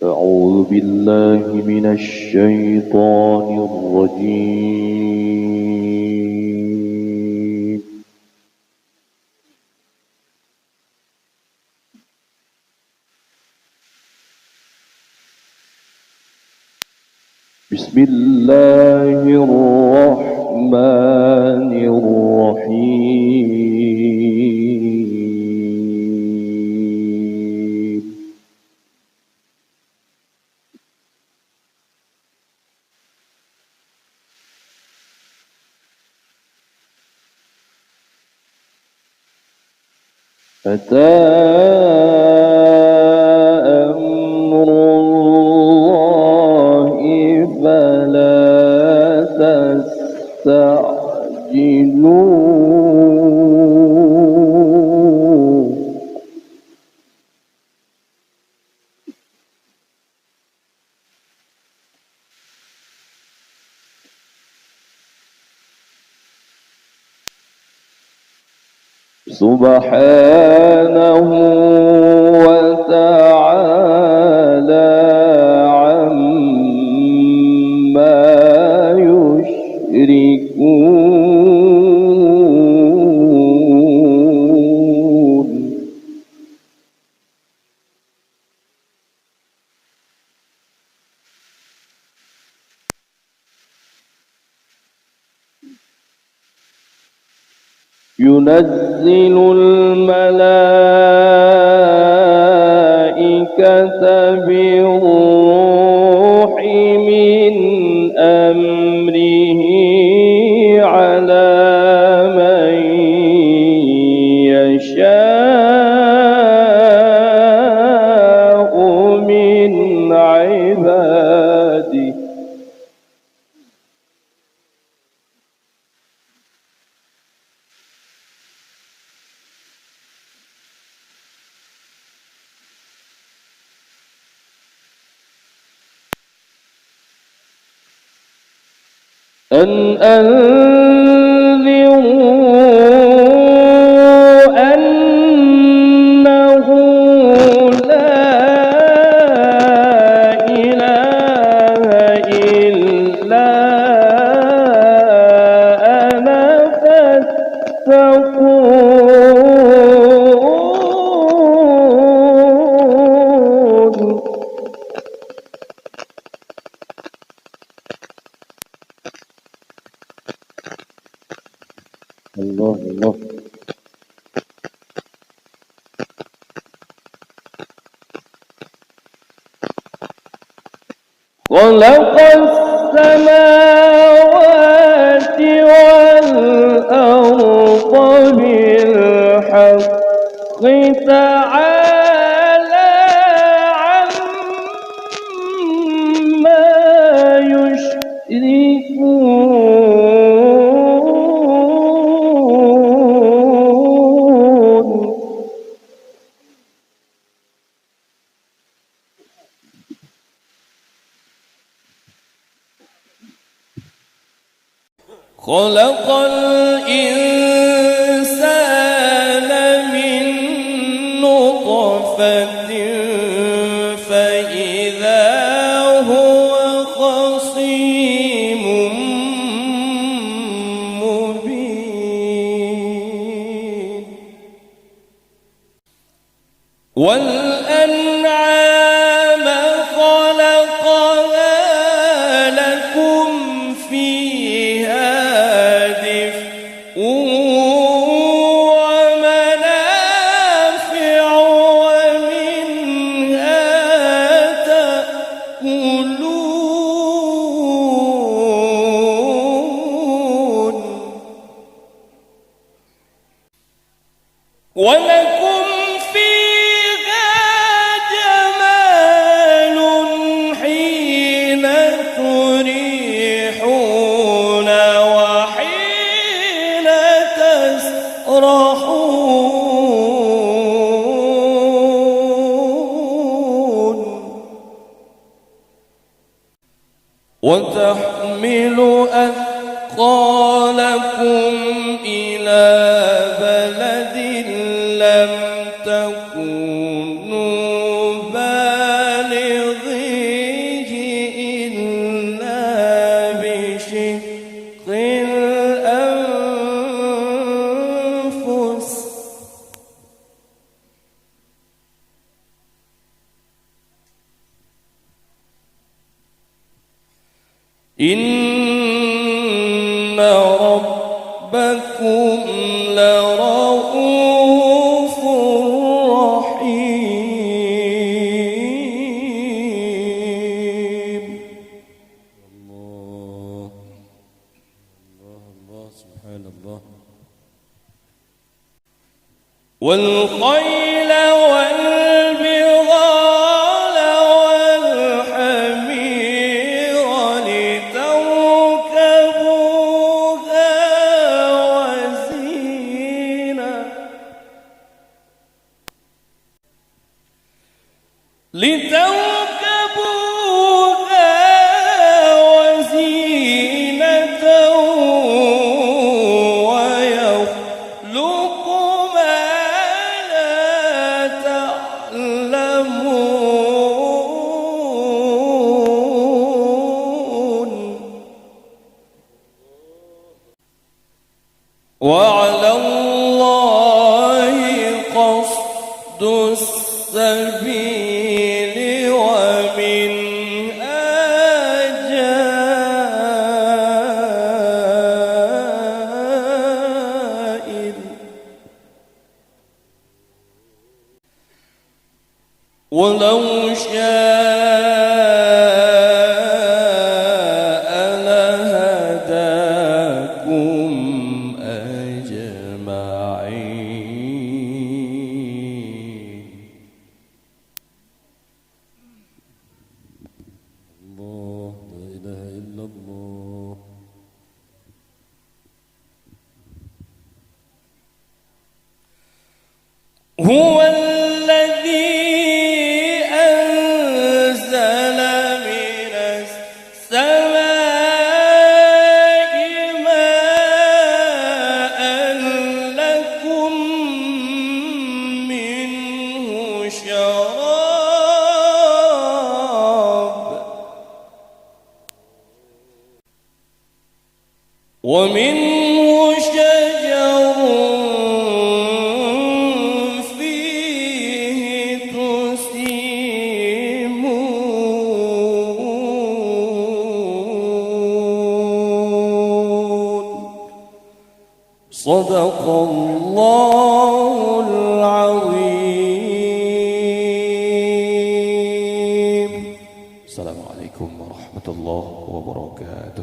أعوذ بالله من الشيطان الرجيم. بسم الله الرحمن الرحيم. أتى أمر الله فلا تستعجلوه. سبحانه وتعالى عما يشركون. ينزل الملائكة بالروح من أمره على من يشاء من عباده. أن أنذروا أنه لا إله إلا أنا فاتقون. الله الله. خلق السماوات والأرض بالحق تعالى عما يشركون. خلق الإنسان من نطفة فإذا هو خصيم مبين. والأنعام خلقها لكم فيها دفء ومنافع ومنها تأكلون. ولكم فيها جمال حين تريحون وحين تسرحون. وتحمل أثقالكم إلى بلد لم تكونوا بالغين إن ربكم لرؤوف رحيم. الله الله الله سبحان الله. والخيل والبغال والحمير لتركبوها وزينة ويخلق ما لا تعلمون. وعلى الله قصد السبيل ومنها جائر. ولو شاء لهداكم أجمعين. الله لا إله إلا الله. هو الذي أنزل من السماء ماء لكم منه شراب ومنه شجر فيه تسيمون. صدق الله العظيم. السلام عليكم ورحمة الله وبركاته.